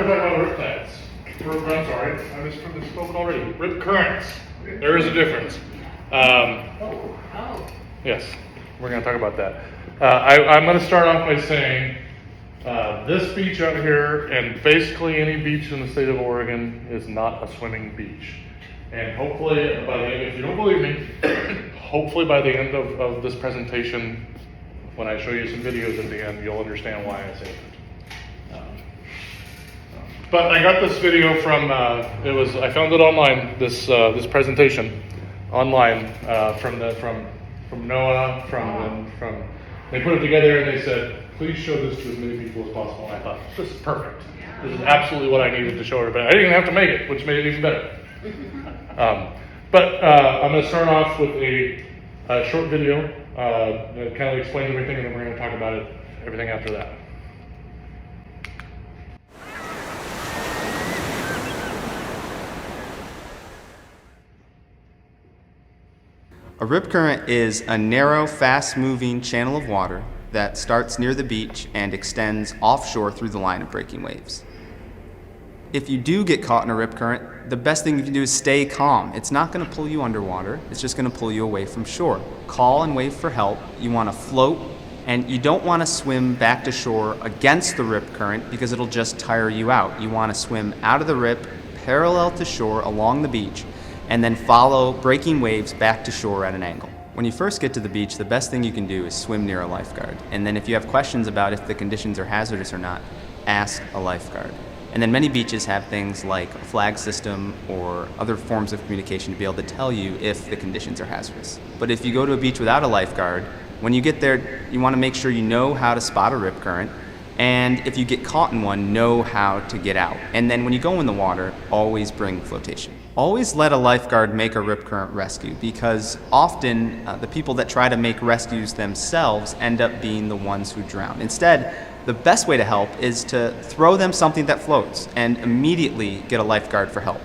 talking about rip tides. I'm sorry, I misspoke already. Rip currents. There is a difference. Yes, we're going to talk about that. I'm going to start off by saying this beach out here, and basically any beach in the state of Oregon, is not a swimming beach. And hopefully, if you don't believe me, hopefully by the end of this presentation, when I show you some videos at the end, you'll understand why I say that. But I got this video from, I found it online, this presentation online from NOAA, they put it together and they said, please show this to as many people as possible. And I thought, this is perfect. This is absolutely what I needed to show everybody. I didn't even have to make it, which made it even better. But I'm going to start off with a short video that kind of explains everything, and then we're going to talk about everything after that. A rip current is a narrow, fast-moving channel of water that starts near the beach and extends offshore through the line of breaking waves. If you do get caught in a rip current, the best thing you can do is stay calm. It's not going to pull you underwater, it's just going to pull you away from shore. Call and wave for help. You want to float, and you don't want to swim back to shore against the rip current because it'll just tire you out. You want to swim out of the rip, parallel to shore along the beach, and then follow breaking waves back to shore at an angle. When you first get to the beach, the best thing you can do is swim near a lifeguard. And then if you have questions about if the conditions are hazardous or not, ask a lifeguard. And then many beaches have things like a flag system or other forms of communication to be able to tell you if the conditions are hazardous. But if you go to a beach without a lifeguard, when you get there, you want to make sure you know how to spot a rip current. And if you get caught in one, know how to get out. And then when you go in the water, always bring flotation. Always let a lifeguard make a rip current rescue, because often the people that try to make rescues themselves end up being the ones who drown. Instead, the best way to help is to throw them something that floats and immediately get a lifeguard for help.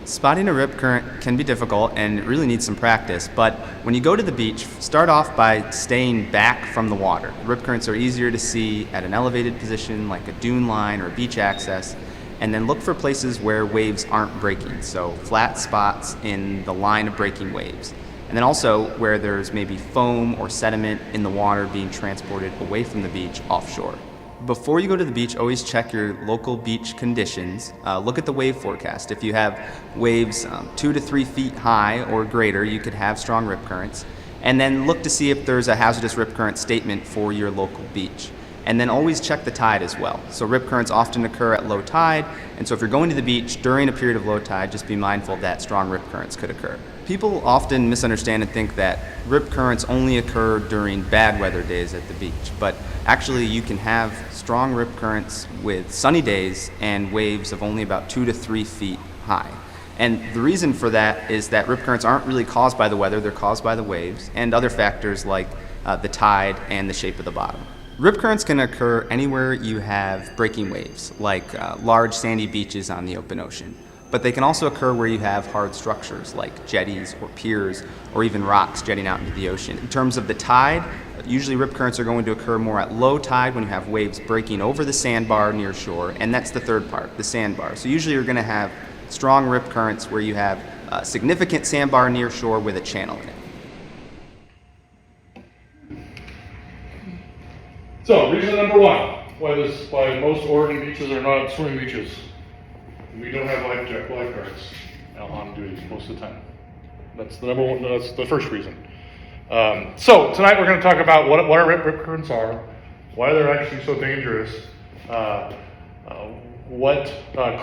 Spotting a rip current can be difficult and it really needs some practice, but when you go to the beach, start off by staying back from the water. Rip currents are easier to see at an elevated position like a dune line or beach access, and then look for places where waves aren't breaking, so flat spots in the line of breaking waves. And then also where there's maybe foam or sediment in the water being transported away from the beach offshore. Before you go to the beach, always check your local beach conditions. Look at the wave forecast. If you have waves 2 to 3 feet high or greater, you could have strong rip currents. And then look to see if there's a hazardous rip current statement for your local beach. And then always check the tide as well. So rip currents often occur at low tide, and so if you're going to the beach during a period of low tide, just be mindful that strong rip currents could occur. People often misunderstand and think that rip currents only occur during bad weather days at the beach, but actually you can have strong rip currents with sunny days and waves of only about 2 to 3 feet high. And the reason for that is that rip currents aren't really caused by the weather, they're caused by the waves and other factors like the tide and the shape of the bottom. Rip currents can occur anywhere you have breaking waves, like large sandy beaches on the open ocean. But they can also occur where you have hard structures like jetties or piers or even rocks jetting out into the ocean. In terms of the tide, usually rip currents are going to occur more at low tide when you have waves breaking over the sandbar near shore, and that's the third part, the sandbar. So usually you're going to have strong rip currents where you have a significant sandbar near shore with a channel in it. So, reason number one, why most Oregon beaches are not swimming beaches. We don't have lifeguards on duty most of the time. That's the number one. That's the first reason. So tonight we're going to talk about what our rip currents are, why they're actually so dangerous, what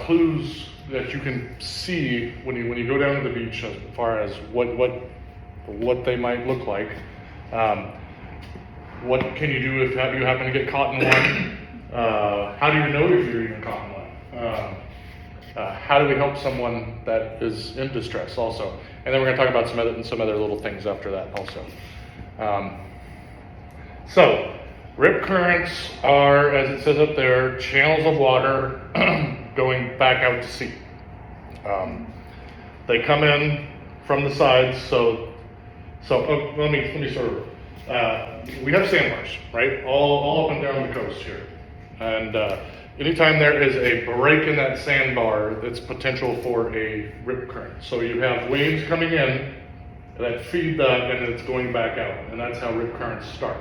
clues that you can see when you go down to the beach as far as what they might look like. What can you do if you happen to get caught in one? How do you know if you're even caught in one? How do we help someone that is in distress also? And then we're going to talk about some other little things after that also. So, rip currents are, as it says up there, channels of water going back out to sea. They come in from the sides, let me sort of. We have sandbars, right? All up and down the coast here. And anytime there is a break in that sandbar, it's potential for a rip current. So you have waves coming in that feed that, and it's going back out, and that's how rip currents start.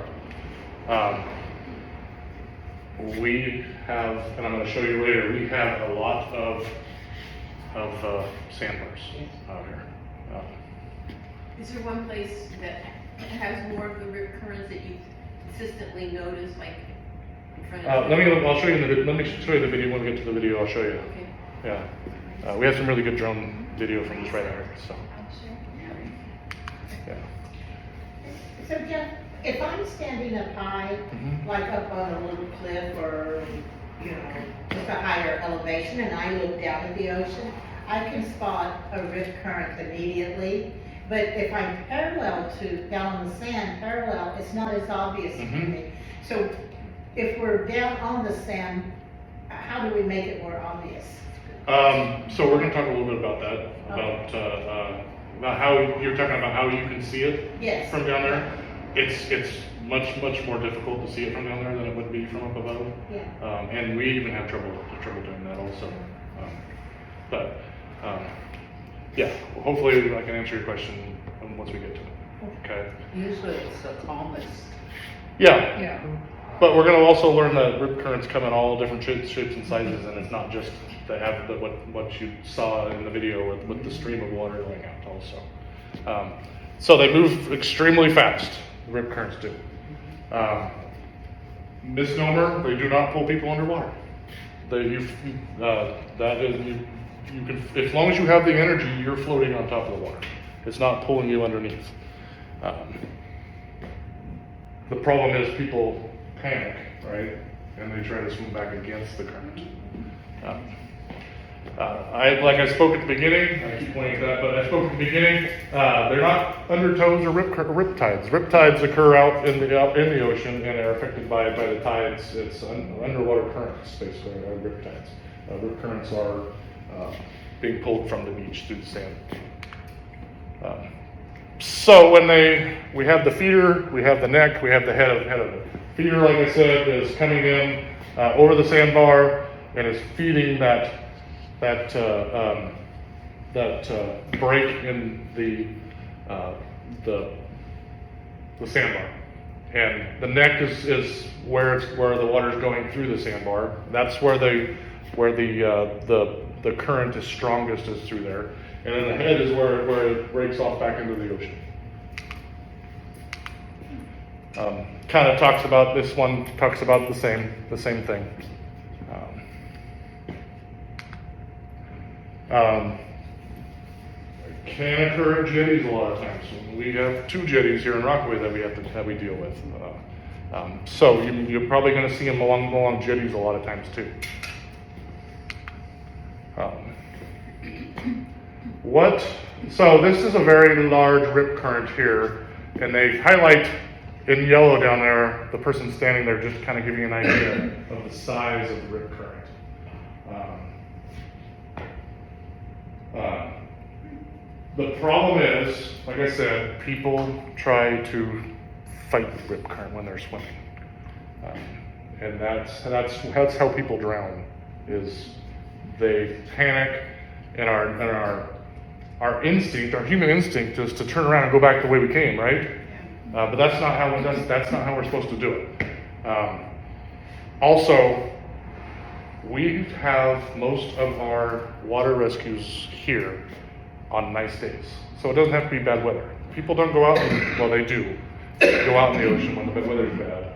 We have, and I'm going to show you later, we have a lot of sandbars out here. Is there one place that has more of the rip currents that you consistently notice, like in front of? I'll show you let me show you the video. When we get to the video, I'll show you. Okay. Yeah, we have some really good drone video from this right here. So, yeah. So Jeff, if I'm standing up high, like up on a little cliff or, just a higher elevation, and I look down at the ocean, I can spot a rip current immediately. But if I'm parallel to, down on the sand, parallel, it's not as obvious to me. So if we're down on the sand, how do we make it more obvious? So we're going to talk a little bit about that, about how you're talking about how you can see it from down there. It's much more difficult to see it from down there than it would be from up above. Yeah. And we even have trouble doing that also. Yeah, hopefully I can answer your question once we get to it. Okay. Usually it's the calmest. Yeah. Yeah. But we're going to also learn that rip currents come in all different shapes and sizes, and it's not just what you saw in the video with the stream of water going out also. So they move extremely fast, rip currents do. Misnomer, they do not pull people underwater. You can, as long as you have the energy, you're floating on top of the water. It's not pulling you underneath. The problem is people panic, right? And they try to swim back against the current. Like I spoke at the beginning, I keep pointing to that, but I spoke at the beginning, they're not undertows or rip tides. Rip tides occur out in the ocean and are affected by the tides. It's underwater currents, basically, are rip tides. Rip currents are being pulled from the beach through the sand. So when we have the feeder, we have the neck, we have the head of it. Feeder, like I said, is coming in over the sandbar and is feeding that break in the sandbar. And the neck is where the water is going through the sandbar. That's where the current is strongest, is through there. And then the head is where it breaks off back into the ocean. Kind of talks about, this one talks about the same thing. Can occur at jetties a lot of times. We have 2 jetties here in Rockaway that we deal with. So you're probably going to see them along jetties a lot of times too. So this is a very large rip current here, and they highlight in yellow down there the person standing there, just kind of giving you an idea of the size of the rip current. The problem is, like I said, people try to fight the rip current when they're swimming, and that's how people drown. Is they panic, and our instinct, our human instinct, is to turn around and go back the way we came, right? But that's not how we're supposed to do it. Also, we have most of our water rescues here on nice days, so it doesn't have to be bad weather. People don't go out, well, they do go out in the ocean when the weather's bad,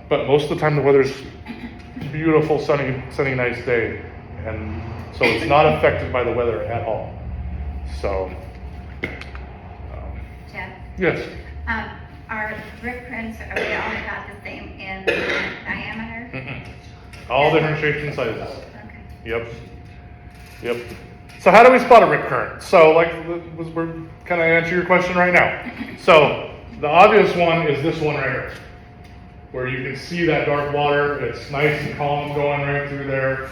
but most of the time the weather's beautiful, sunny, nice day, and so it's not affected by the weather at all. So, Jeff, yes. our rip currents, are they all about the same in diameter? Mm-hmm. All different shapes and sizes. Okay. Yep. So how do we spot a rip current? So we're kind of answer your question right now. So the obvious one is this one right here, where you can see that dark water. It's nice and calm going right through there.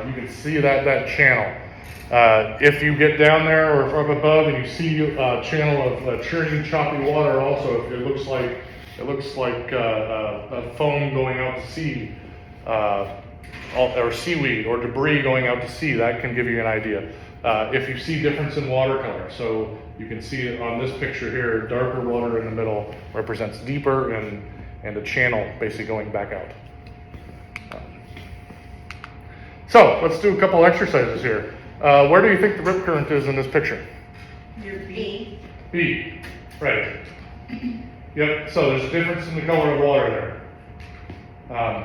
You can see that channel. If you get down there or up above and you see a channel of churning, choppy water, also, it looks like a foam going out to sea. or seaweed or debris going out to sea, that can give you an idea. If you see difference in watercolor, so you can see it on this picture here, darker water in the middle represents deeper and a channel basically going back out. So let's do a couple exercises here. Where do you think the rip current is in this picture? Your B. B, right. Yep, so there's a difference in the color of water there.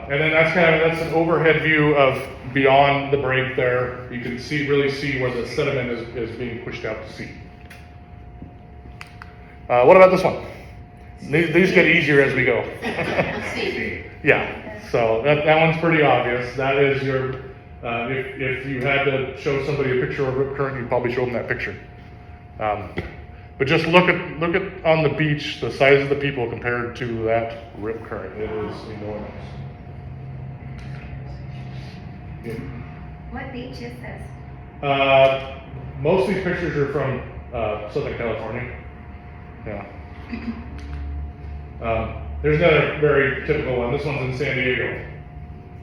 And then that's an overhead view of beyond the break there. You can really see where the sediment is being pushed out to sea. What about this one? These get easier as we go. C. Yeah, so that one's pretty obvious. That is your, if you had to show somebody a picture of rip current, you'd probably show them that picture. But just look at on the beach, the size of the people compared to that rip current. It is enormous. Yeah. What beach is this? Most of these pictures are from Southern California. Yeah. There's another very typical one. This one's in San Diego.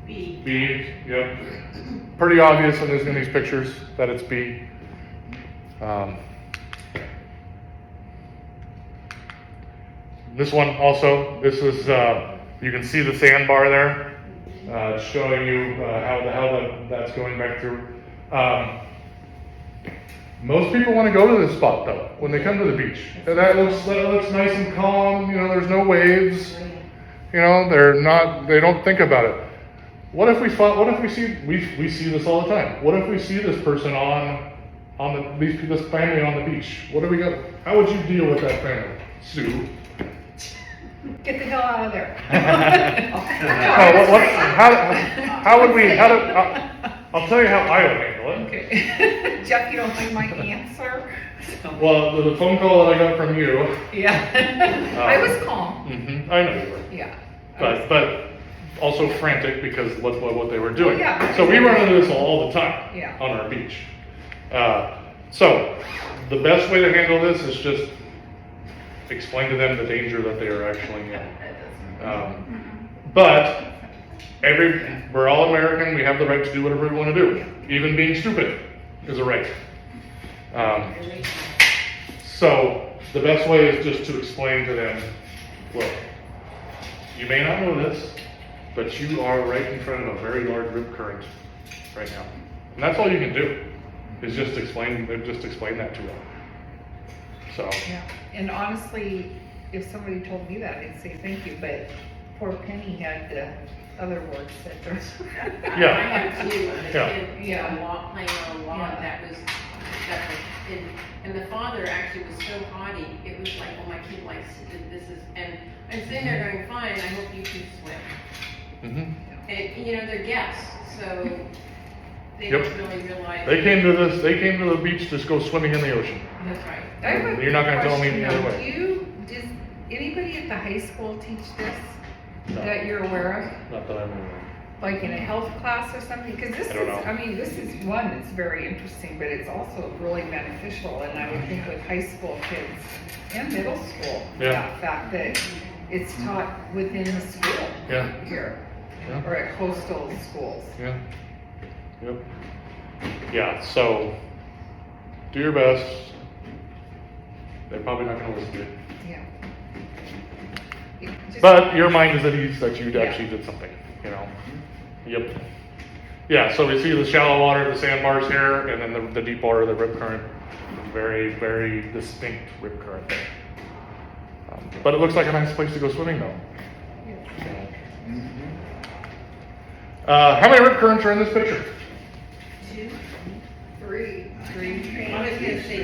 B. B, yep. Pretty obvious in these pictures that it's B. This one also, this is, you can see the sandbar there, showing you how that's going back through. Most people want to go to this spot though, when they come to the beach. And that looks nice and calm, there's no waves. They don't think about it. What if we see this all the time. What if we see this person this family on the beach? What do we got? How would you deal with that family? Sue? Get the hell out of there. I'll tell you how I would handle it. Okay. Jeff, you don't like my answer? Well, the phone call that I got from you. Yeah. I was calm. I know you were. Yeah. But also frantic because what they were doing. Well, yeah, so we run into this all the time Yeah. on our beach. So the best way to handle this is just explain to them the danger that they are actually in. But we're all American. We have the right to do whatever we want to do. Even being stupid is a right. So the best way is just to explain to them, look, you may not know this, but you are right in front of a very large rip current right now. And that's all you can do, is just explain that to them. So. Yeah. And honestly, if somebody told me that, I'd say thank you, but poor Penny had the other words that there's. Yeah. I have two, and the Yeah. kid, Yeah. playing on a log, Yeah. and the father actually was so haughty, it was like, oh, my kid likes this is, and I'm sitting there going, fine, I hope you can swim. And, they're guests, so they Yep. don't really realize. They came to the beach to go swimming in the ocean. That's right. I have a You're not gonna tell me question, the other though. way. Does anybody at the high school teach this No. that you're aware of? Not that I'm aware Like in a health class or something? Because I don't know. this is one that's very interesting, but it's also really beneficial. And I would think with high school kids and middle school, Yeah. the fact that it's taught within the school Yeah. here Yeah. or at coastal schools. Yeah. Yep. Yeah, so do your best. They're probably not going to listen to you. Yeah. But your mind is at ease that you Yeah. actually did something, Yep. Yeah, so we see the shallow water, the sandbars here, and then the deep water, the rip current. Very, very distinct rip current there. But it looks like a nice place to go swimming though. How many rip currents are in this picture? Three. I was gonna say.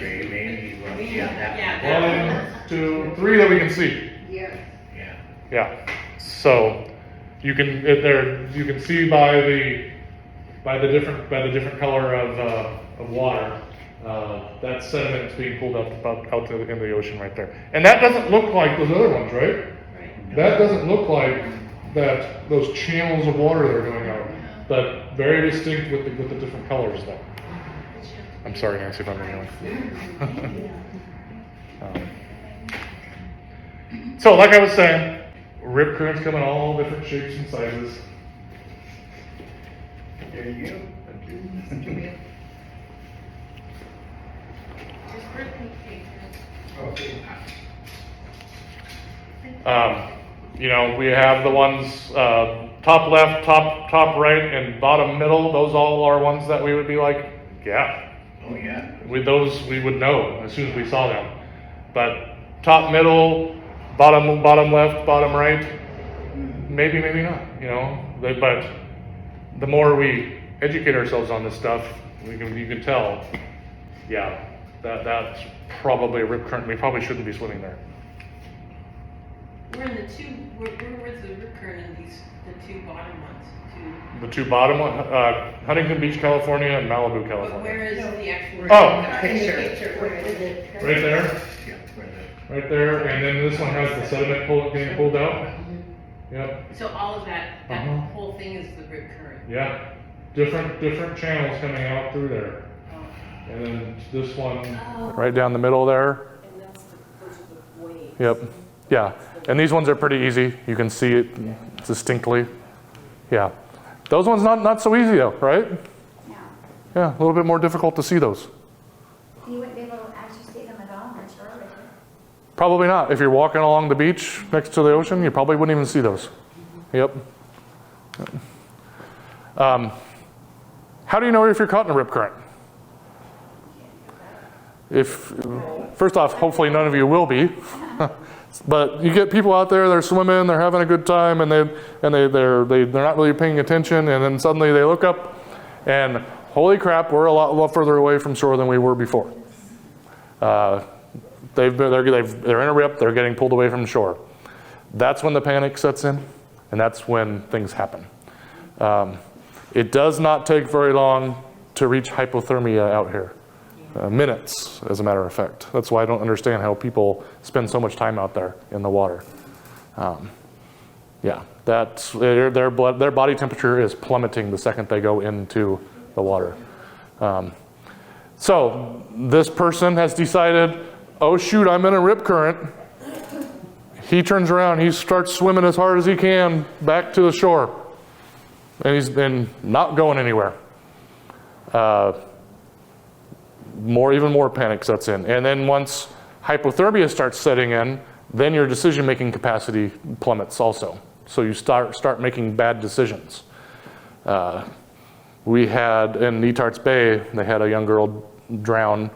One, two, three that we can see. Yeah. Yeah. So you can see by the different color of water that sediment is being pulled out in the ocean right there. And that doesn't look like those other ones, right? Right. That doesn't look like those channels of water that are going out, but very distinct with the different colors though. I'm sorry, Nancy, if I'm yelling. So, like I was saying, rip currents come in all different shapes and sizes. There you go. Thank you. Just birthday cake. Okay. You know, we have the ones, top left, top right, and bottom middle. Those all are ones that we would be like, yeah. Oh, yeah. With those, we would know as soon as we saw them. But top middle, bottom left, bottom right, maybe not, you know. But the more we educate ourselves on this stuff, you can tell, yeah, that's probably a rip current. We probably shouldn't be swimming there. We're in the two, where's the rip current in these, the two bottom ones? The two bottom one, Huntington Beach, California, and Malibu, But California. where is the actual? Oh. In the picture, where is it? Right there, Yeah, right there. right there, and then this one has the sediment getting pulled out. Yep. So all of that Uh-huh. whole thing is the rip current? Yeah, different channels coming out through there. Oh. And then this one, right down the middle there. Yep, yeah. And these ones are pretty easy. You can see it distinctly. Yeah. Those ones not so easy though, right? No. Yeah, a little bit more difficult to see those. You wouldn't be able to actually see them at all, I'm sure, would you? Probably not. If you're walking along the beach next to the ocean, you probably wouldn't even see those. Yep. How do you know if you're caught in a rip current? First off, hopefully none of you will be. But you get people out there, they're swimming, they're having a good time, and they're not really paying attention, and then suddenly they look up, and holy crap, we're a lot further away from shore than we were before. They're in a rip, they're getting pulled away from shore. That's when the panic sets in, and that's when things happen. It does not take very long to reach hypothermia out here. Minutes, as a matter of fact. That's why I don't understand how people spend so much time out there in the water. Yeah, that's their body temperature is plummeting the second they go into the water. So this person has decided, oh shoot, I'm in a rip current. He turns around, he starts swimming as hard as he can back to the shore, and he's been not going anywhere. Even more panic sets in. And then once hypothermia starts setting in, then your decision-making capacity plummets also. So you start making bad decisions. We had, in Netarts Bay, they had a young girl drown.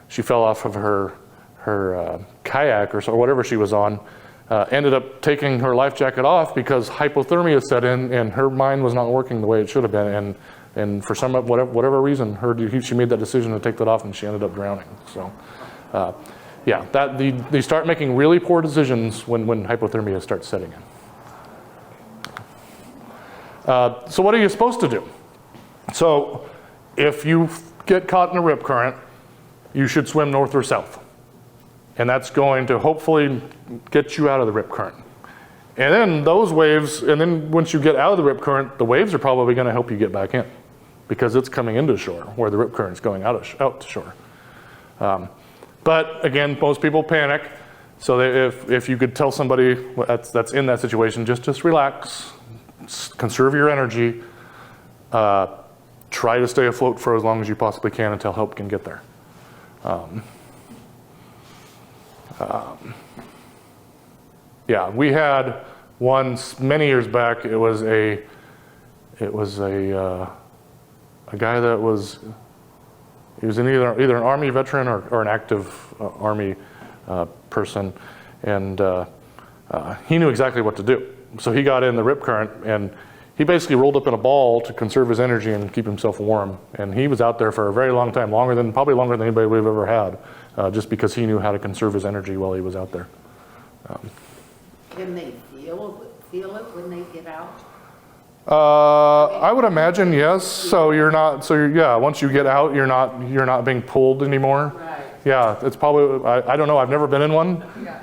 She fell off of her kayak or whatever she was on, ended up taking her life jacket off because hypothermia set in and her mind was not working the way it should have been. And for whatever reason, she made that decision to take that off, and she ended up drowning. So, yeah, they start making really poor decisions when hypothermia starts setting in. So what are you supposed to do? So, if you get caught in a rip current, you should swim north or south, and that's going to hopefully get you out of the rip current. And then those waves, and then once you get out of the rip current, the waves are probably going to help you get back in because it's coming into shore where the rip current is going out to shore. But again, most people panic. So if you could tell somebody that's in that situation, just relax, conserve your energy, try to stay afloat for as long as you possibly can until help can get there. Yeah, we had one many years back. It was a guy that was either an Army veteran or an active Army person, and he knew exactly what to do. So he got in the rip current, and he basically rolled up in a ball to conserve his energy and keep himself warm. And he was out there for a very long time, probably longer than anybody we've ever had, just because he knew how to conserve his energy while he was out there. Can they feel it when they get out? I would imagine yes. So once you get out, you're not being pulled anymore. Right. Yeah, it's probably, I don't know, I've never been in one. Yeah.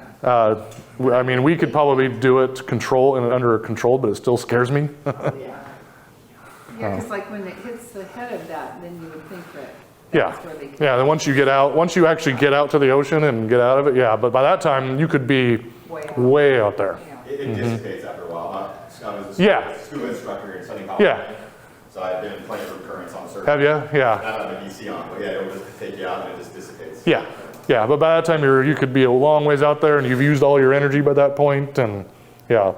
I mean, we could probably do it under control, but it still scares me. Yeah. Yeah, because like when it hits the head of that, then you would think that Yeah, that's where they can. yeah, then once you actually get out to the ocean and get out of it, yeah, but by that time, you could be way out there. Yeah. It dissipates after a while. I was a Yeah. scuba instructor in Southern California. Yeah, So I've been in plenty of rip currents on surface. Have you? Yeah. Not on the DC on, but yeah, it'll just take you out and it just dissipates. Yeah. Yeah, but by that time you could be a long ways out there and you've used all your energy by that point, and yeah,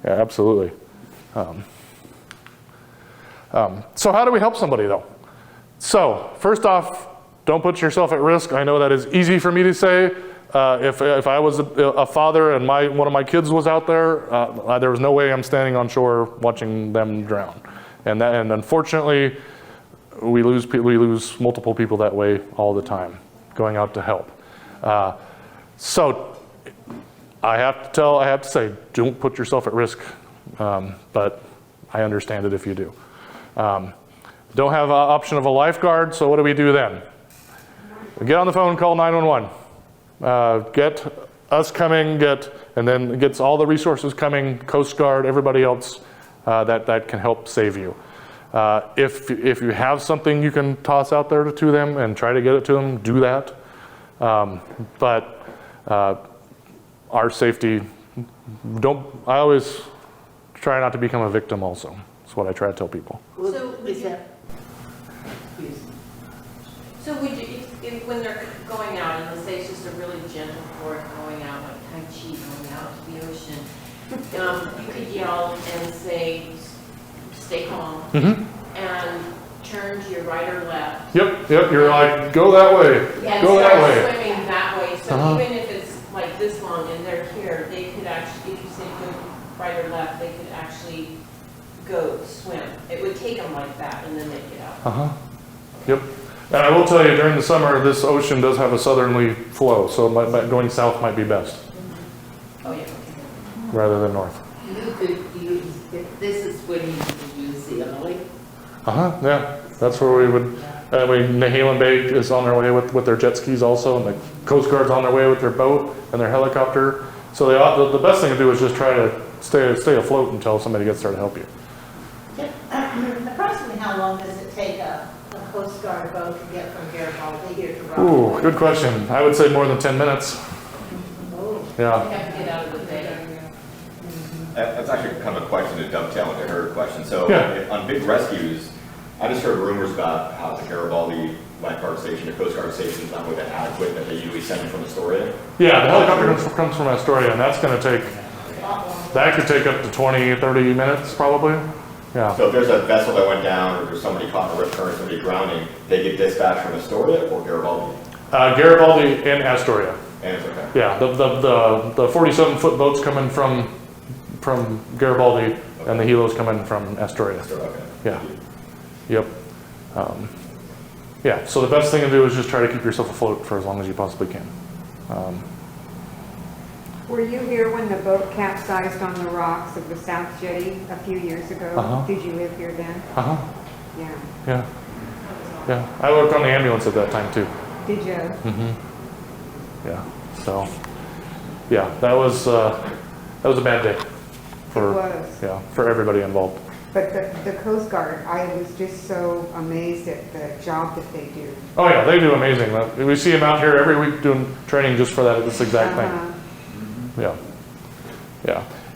absolutely. So how do we help somebody though? So first off, don't put yourself at risk. I know that is easy for me to say. If I was a father and one of my kids was out there, there was no way I'm standing on shore watching them drown. And unfortunately, we lose multiple people that way all the time, going out to help. So I have to say, don't put yourself at risk, but I understand it if you do. Don't have an option of a lifeguard, so what do we do then? Get on the phone, call 911. Get us coming, and then gets all the resources coming, Coast Guard, everybody else that can help save you. If you have something you can toss out there to them and try to get it to them, do that. But our safety, I always try not to become a victim also. That's what I try to tell people. So would you, if when they're going out, and let's say it's just a really gentle port going out, like Tai Chi going out to the ocean, you could yell and say, stay calm, and turn to your right or left. Yep, you're like, go that way, And go that start way. swimming that way, so even if it's like this long and they're here, they could actually, if you say go right or left, they could actually go swim. It would take them like that, and then they'd get out. Yep. And I will tell you, during the summer, this ocean does have a southerly flow, so going south might be best, Oh, yeah. rather than north. You could use, this is when you could use the ollie. Yeah, that's where we would, Nehalem Bay is on their way with their jet skis also, and the Coast Guard's on their way with their boat and their helicopter. So the best thing to do is just try to stay afloat until somebody gets there to help you. Approximately how long does it take a Coast Guard boat to get from Garibaldi here to Rockport? Ooh, good question. I would say more than 10 minutes. Oh. Yeah. You have to get out of the bay. That's actually kind of a question to dovetail into her question. So Yeah. on big rescues, I just heard rumors about how the Garibaldi lifeguard station, the Coast Guard station is not really that adequate, that they usually send from Astoria. Yeah, the helicopter comes from Astoria, and that's going to take, that could take up to 20, 30 minutes probably. Yeah. So if there's a vessel that went down, or there's somebody caught in a rip current, somebody drowning, they get dispatched from Astoria or Garibaldi? Garibaldi and Astoria. And it's okay. Yeah, the 47-foot boats coming from Garibaldi, and the helos coming from Astoria. Okay. Yeah. Yep. Yeah, so the best thing to do is just try to keep yourself afloat for as long as you possibly can. Were you here when the boat capsized on the rocks of the South Jetty a few years ago? Did you live here then? Yeah. Yeah. I worked on the ambulance at that time too. Did you? Yeah. So, yeah, that was a bad day for It was. for everybody involved. But the Coast Guard, I was just so amazed at the job that they do. Oh yeah, they do amazing. We see them out here every week doing training just for this exact thing. Yeah.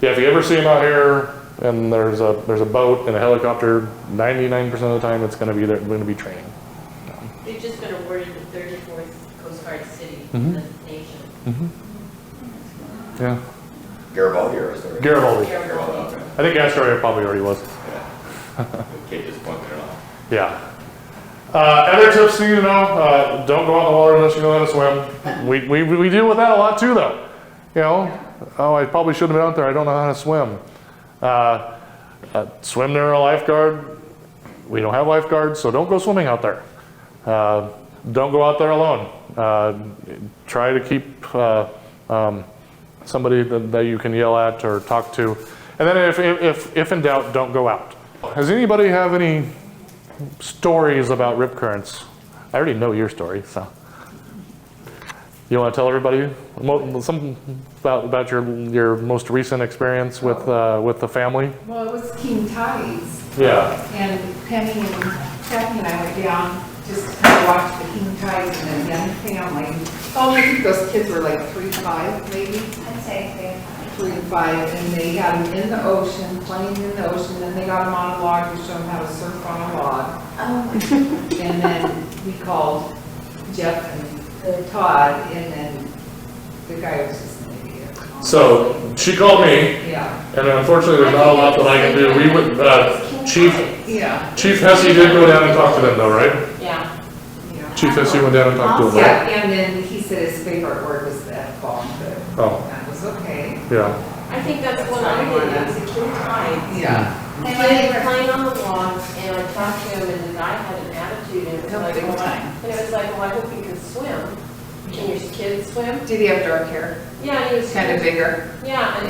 If you ever see them out here and there's a boat and a helicopter, 99% of the time it's going to be there. Going to be training. They've just been awarded the 34th Coast Guard city in the nation. Yeah. Garibaldi or Astoria? Garibaldi. Garibaldi, okay. I think Astoria probably already was. Yeah. Kate disappointed or not. Yeah. Other tips you need to know: don't go out in the water unless you know how to swim. We deal with that a lot too, though. You know, oh, I probably shouldn't have been out there. I don't know how to swim. Swim near a lifeguard. We don't have lifeguards, so don't go swimming out there. Don't go out there alone. Try to keep somebody that you can yell at or talk to. And then if in doubt, don't go out. Does anybody have any stories about rip currents? I already know your story, so. You want to tell everybody something about your most recent experience with the family? Well, it was king tides. Yeah. And Penny and Kathy and I went down just to kind of watch the king tides and a young family. Oh, I think those kids were like 3, 5 maybe. I'd say 3 to 5, and they had them in the ocean, playing in the ocean, then they got them on a log to show them how to surf on a log. And then we called Jeff and Todd, and then the guy was just an idiot. So she called me, Yeah, and unfortunately, there's not a lot that I can do. We would, Chief yeah, Hesse did go down and talk to them though, right? Yeah. yeah. Chief Hesse went down and talked to them, right? Yeah, and then he said his favorite word was the F-bomb, but Oh, that was okay. yeah. I think that's what I did, it was a kid time. Yeah. The kid was playing on the lawn, and I talked to him, and the guy had an attitude, and it was like, Big well, time. and it was like, well, I hope you can swim. Can your kids swim? Did he have dark hair? Yeah, and he was. Kind of bigger? Yeah, and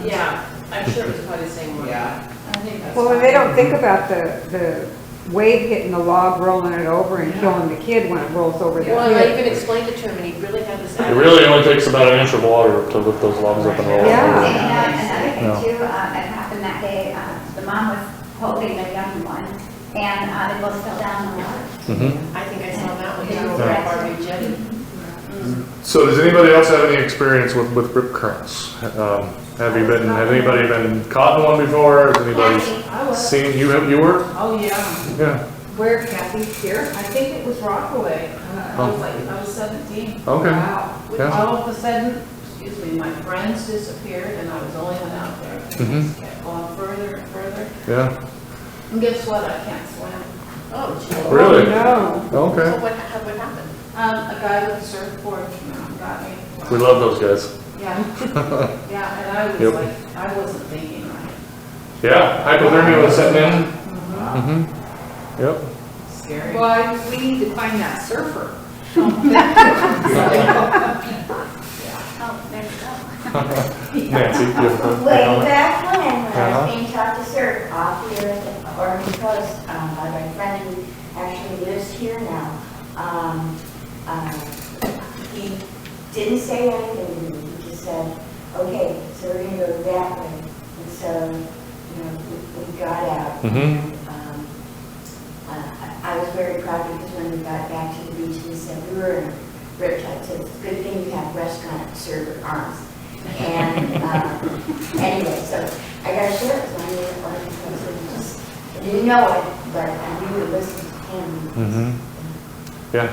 yeah, I'm sure it was probably the same one. Yeah. I think that's. Well, and they don't think about the wave hitting the log, rolling it over and killing the kid when it rolls over the Well, and I kid. even explained it to him, and he really had this It attitude. really only takes about an inch of water to lift those logs up and roll. Yeah. And No. another thing too, that happened that day, the mom was holding the young one, and they both fell down in the water. Mhm. I think I saw that one, Yeah. too, over at Barbie Jetty. So does anybody else have any experience with rip currents? Has anybody been caught in one before? Has anybody seen, you were? Oh, yeah. Yeah, Where, Kathy? Here? I think it was Rockaway. I was 17. okay. Wow. Yeah. All of a sudden, excuse me, my friends disappeared and I was the only one out there. And it just kept going further and further. Yeah, And guess what? I can't swim. Oh, gee. really? No. So Okay. what happened? A guy with a surfboard got me. We love those guys. Yeah. Yeah, and I was Yep. like, I wasn't thinking right. Yeah, hypothermia was setting in. Mm-hmm. Yep. Scary. Well, we need to find that surfer. Oh, there you go. Nancy, you have a Way comment? back when I Uh-huh. was being taught to surf off here at the Oregon coast, by my friend who actually lives here now. He didn't say anything to me, he just said, okay, so we're gonna go that way. And so, we got out. Mhm. I was very proud because when we got back to the beach, he said, we were in Riptide, so it's a good thing you have restaurant server arms. And anyway, so I got to share it with my neighbor because I didn't know it, but I knew to listen to him. Mm-hmm. Yeah,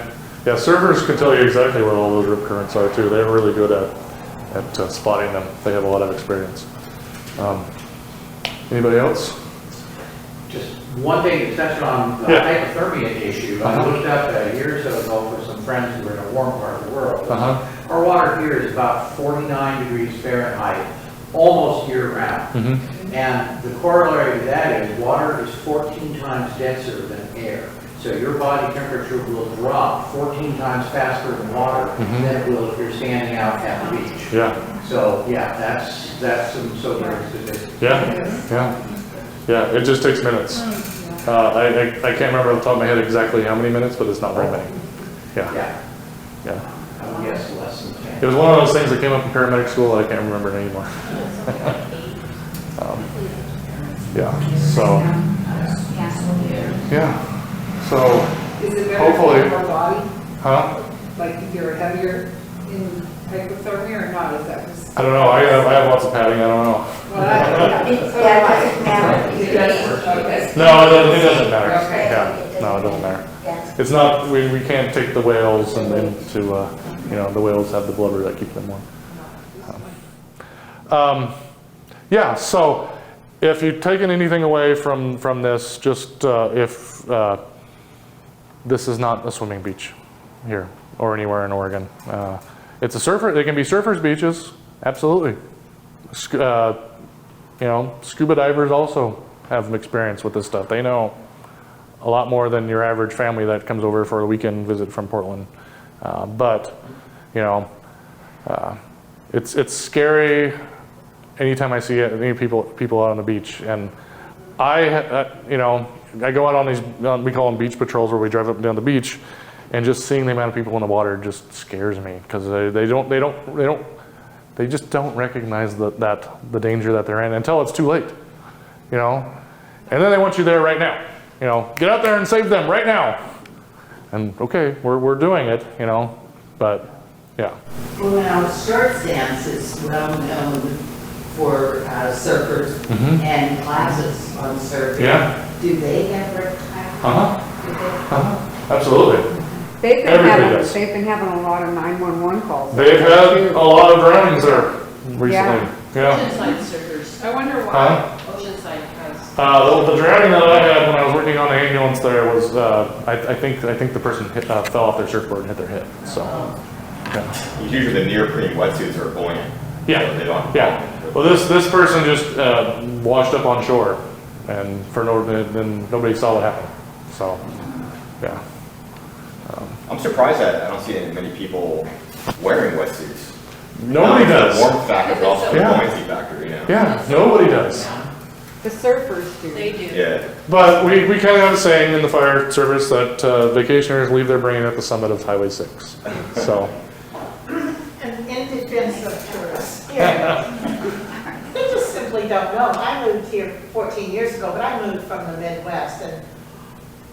yeah. Surfers can tell you exactly where all those rip currents are too. They're really good at spotting them. They have a lot of experience. Anybody else? Just one thing to touch on the Yeah. hypothermia issue. I looked up years ago for some friends who were in a warm part of the world. Uh-huh. Our water here is about 49 degrees Fahrenheit, almost year round. Mm-hmm. And the corollary to that is water is 14 times denser than air. So your body temperature will drop 14 times faster in water Mhm. than it will if you're standing out at the beach. Yeah, So yeah, that's some sobering statistics. yeah. It just takes minutes. I can't remember off the top of my head exactly how many minutes, but it's not very many. Yeah, Yeah, I would guess less than 10. It was one of those things that came up in paramedic school. I can't remember it anymore. Yeah. So yeah. So Is it better Hopefully. for our body? huh? Like if you're heavier in hypothermia or not? Is that just? I don't know. I have lots of padding. I don't know. Well, that That doesn't matter. It doesn't, okay. No, it doesn't matter. Okay. Yeah, no, it doesn't matter. Yes. It's not, we can't take the whales and then to, the whales have the blubber that keeps them warm. Yeah, so if you've taken anything away from this, just if this is not a swimming beach here or anywhere in Oregon. It's a surfer, they can be surfers' beaches, absolutely. Scuba divers also have experience with this stuff. They know a lot more than your average family that comes over for a weekend visit from Portland. It's scary anytime I see any people out on the beach. And I go out on these, we call them beach patrols, where we drive up and down the beach, and just seeing the amount of people in the water just scares me, because they just don't recognize the danger that they're in until it's too late, and then they want you there right now, get out there and save them right now. And okay, we're doing it, but yeah. Well, now, short stance is well known for surfers Mhm. and classes on surfing. Yeah. Do they have rip Uh-huh. Do they? Absolutely. Everybody They've been having a lot of 911 calls. They've had a lot of drownings there recently. Yeah. Oceanside surfers. I wonder Huh? why Oceanside has. The drowning that I had when I was working on the ambulance there was, I think the person fell off their surfboard and hit their hip. So, yeah. Usually the neoprene wetsuits are buoyant. Yeah. So they don't. Yeah. Well, this person just washed up on shore, and then nobody saw what happened. So, yeah. I'm surprised that I don't see many people wearing wetsuits. Nobody does. The warmth factor, but also the Yeah. buoyancy factor, you know. Yeah, nobody does. The surfers do. They do. Yeah. But we kind of have a saying in the fire service that vacationers leave their brain at the summit of Highway 6. So, And in defense of tourists, here, they just simply don't know. I moved here 14 years ago, but I moved from the Midwest,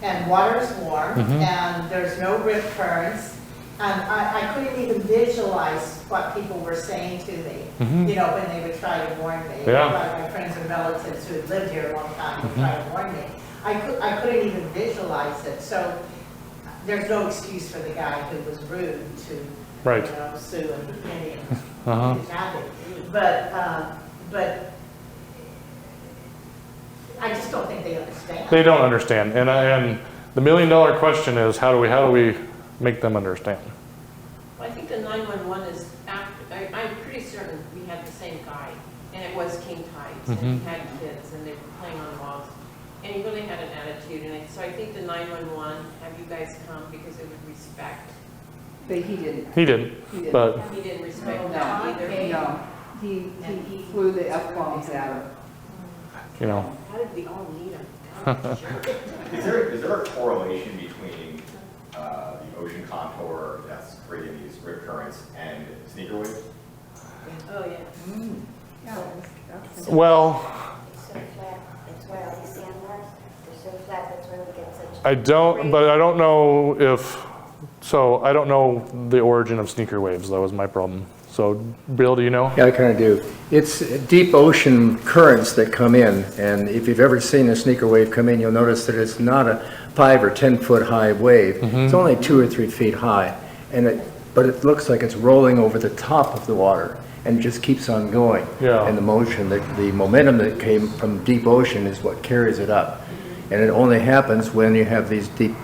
and water is warm, Mhm. and there's no rip currents, and I couldn't even visualize what people were saying to me, Mhm. you know, when they would try to warn me. Yeah. Like my friends and relatives who had lived here a long time would try to warn me. I couldn't even visualize it, so there's no excuse for the guy who was rude to, right. you know, sue and Indians. Uh-huh. He's happy. But I just don't think they understand. They don't understand. And the $1 million question is, how do we make them understand? Well, I think the 911 is after, I'm pretty certain we had the same guy, and it was king tides, and Mhm. he had kids, and they were playing on logs, and he really had an attitude, so I think the 911, have you guys come because it would respect. But he didn't. He didn't, He didn't. but He didn't respect No, that either. No, he flew the F-bombs at him. you know, How did we all need him? Is there a correlation between the ocean contour that's creating these rip currents and sneaker waves? Oh, yeah. well, It's so flat, that's why all these sandbars, they're so flat, that's why we get such. I don't know I don't know the origin of sneaker waves. That was my problem. So, Bill, do you know? Yeah, I kind of do. It's deep ocean currents that come in, and if you've ever seen a sneaker wave come in, you'll notice that it's not a 5 or 10 foot high wave. It's only 2 or 3 feet high, but it looks like it's rolling over the top of the water and just keeps on going. Yeah. And the motion, the momentum that came from deep ocean is what carries it up. And it only happens when you have these deep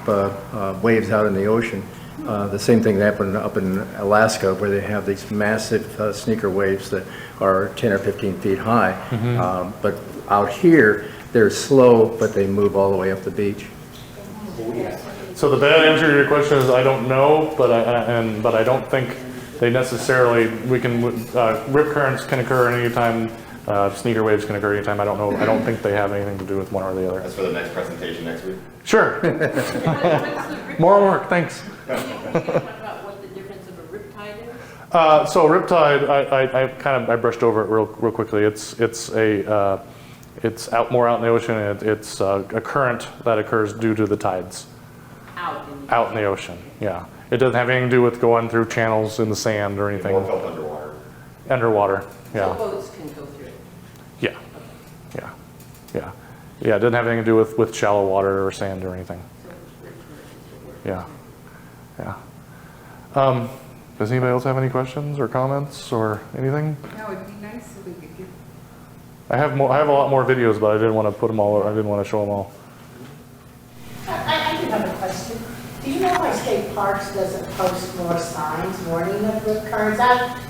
waves out in the ocean. The same thing that happened up in Alaska, where they have these massive sneaker waves that are 10 or 15 feet high. But out here, they're slow, but they move all the way up the beach. So the bad answer to your question is I don't know, but I don't think they necessarily, rip currents can occur anytime, sneaker waves can occur anytime. I don't think they have anything to do with one or the other. That's for the next presentation next week. Sure. More work, thanks. Can you talk about what the difference of a riptide is? So riptide, I brushed over it real quickly. It's more out in the ocean. It's a current that occurs due to the tides. Out in the ocean, yeah. It doesn't have anything to do with going through channels in the sand or anything. More felt underwater. Underwater, yeah. So boats can go through it? Yeah, yeah, yeah. Yeah, it doesn't have anything to do with shallow water or sand or anything. Yeah, yeah. Does anybody else have any questions or comments or anything? That would be nice if we could get. I have a lot more videos, but I didn't want to put them all. I didn't want to show them all. I do have a question. Do you know why state parks doesn't post more signs warning of rip currents?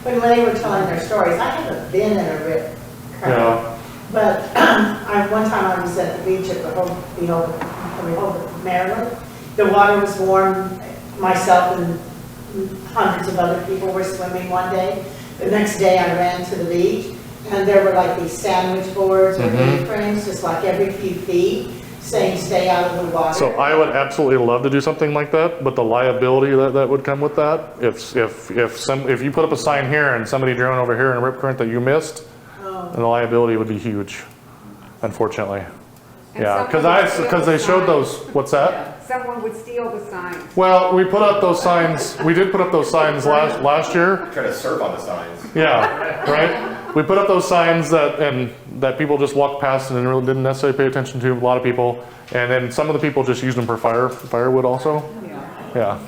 When they were telling their stories, I haven't been in a rip current. Yeah. But one time I was at the beach at Rehoboth, Maryland. The water was warm. Myself and hundreds of other people were swimming one day. The next day I ran to the beach, and there were like these sandwich boards or A-frames, just like every few feet, saying stay out of the water. So I would absolutely love to do something like that, but the liability that would come with that, if you put up a sign here and somebody drowned over here in a rip current that you missed, then the liability would be huge, unfortunately. And Yeah, someone would because they steal showed the those. What's that? signs. Someone would steal the signs. Well, we put up those signs. We did put up those signs last year. Try to surf on the signs. Yeah, right. we put up those signs that people just walked past and really didn't necessarily pay attention to, a lot of people. And then some of the people just used them for firewood also. Yeah.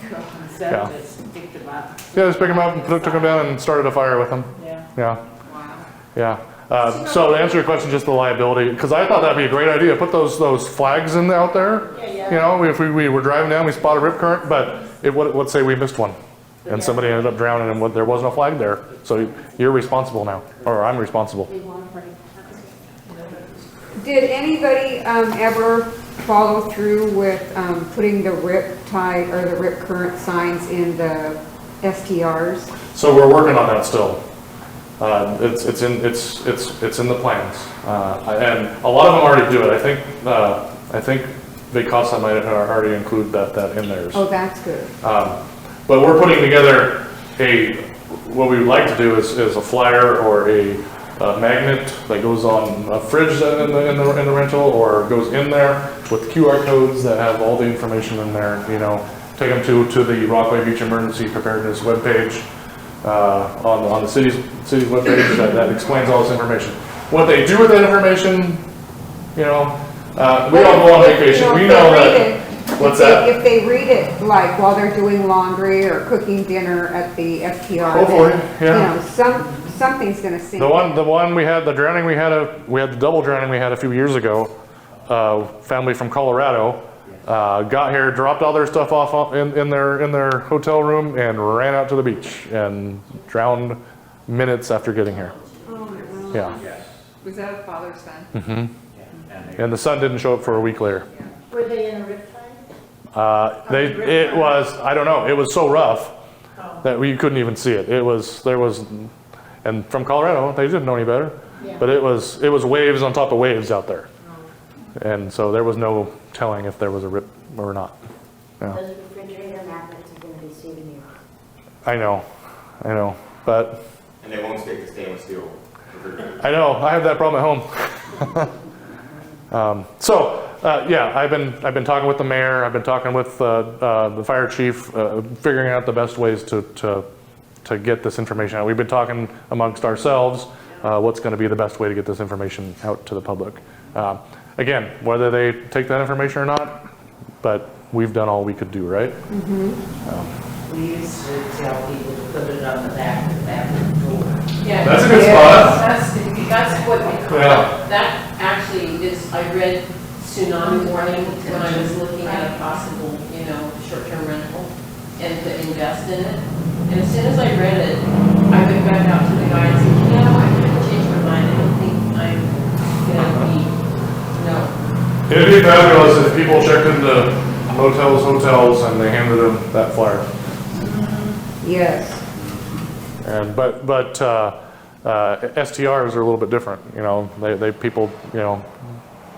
Instead Yeah. of just pick them up. Yeah, just pick them up and took them down and started a fire with them. Yeah. Yeah, Wow. yeah. So to answer your question, just the liability, because I thought that'd be a great idea. Put those flags in out there. You know, if we were driving down, we spot a rip current, but let's say we missed one. And somebody ended up drowning and there wasn't a flag there. So you're responsible now, or I'm responsible. Did anybody ever follow through with putting the rip tide or the rip current signs in the STRs? So we're working on that still. It's in the plans, and a lot of them already do it. I think Vacasa might already include that in theirs. Oh, that's good. But we're putting together what we would like to do is a flyer or a magnet that goes on a fridge in the rental, or goes in there with QR codes that have all the information in there. You know, take them to the Rockaway Beach Emergency Preparedness webpage on the city's webpage that explains all this information. What they do with that information, you know, we all go on vacation. We know that. What's that? If they read it, like while they're doing laundry or cooking dinner at the STR, Hopefully, yeah. You know, something's going to sink. The one we had, the double drowning we had a few years ago. Family from Colorado got here, dropped all their stuff off in their hotel room, and ran out to the beach and drowned minutes after getting here. Oh, no. Yeah. Was that a father son? Mm-hmm. And the son didn't show up for a week later. Were they in a riptide? It was, I don't know, it was so rough that we couldn't even see it. And from Colorado, they didn't know any better. Yeah. But it was waves on top of waves out there. And so there was no telling if there was a rip or not. Yeah. Those refrigerator magnets are going to be souvenirs. I know, but. And they won't stick to stainless steel. I know, I have that problem at home. Yeah, I've been talking with the mayor. I've been talking with the fire chief, figuring out the best ways to get this information out. We've been talking amongst ourselves what's going to be the best way to get this information out to the public. Again, whether they take that information or not, but we've done all we could do, right? We used to tell people to put it on the back of the bathroom door. Yeah. That's a good spot. That's what, Yeah. that actually is, I read tsunami warning when I was looking at a possible, short-term rental and to invest in it. And as soon as I read it, I went back out to the guy and said, I'm going to change my mind. I don't think I'm going to be, no. It'd be fabulous if people checked into hotels, and they handed them that flyer. Yes. And but STRs are a little bit different. They people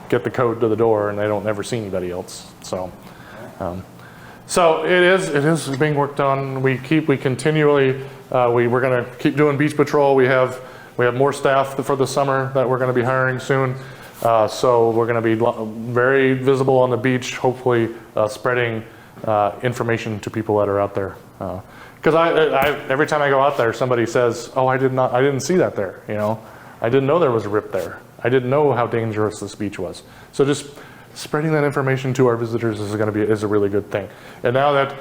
get the code to the door and they don't ever see anybody else. So it is being worked on. We're going to keep doing beach patrol. We have more staff for the summer that we're going to be hiring soon. So we're going to be very visible on the beach, hopefully spreading information to people that are out there. Because every time I go out there, somebody says, "Oh, I didn't see that there." I didn't know there was a rip there. I didn't know how dangerous this beach was. So just spreading that information to our visitors is a really good thing. And now that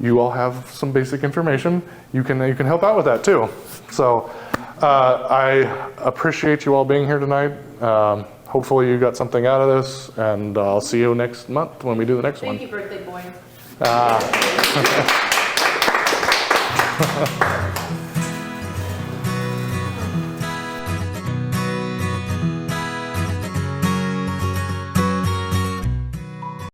you all have some basic information, you can help out with that too. So I appreciate you all being here tonight. Hopefully you got something out of this, and I'll see you next month when we do the next one. Thank you, birthday boy.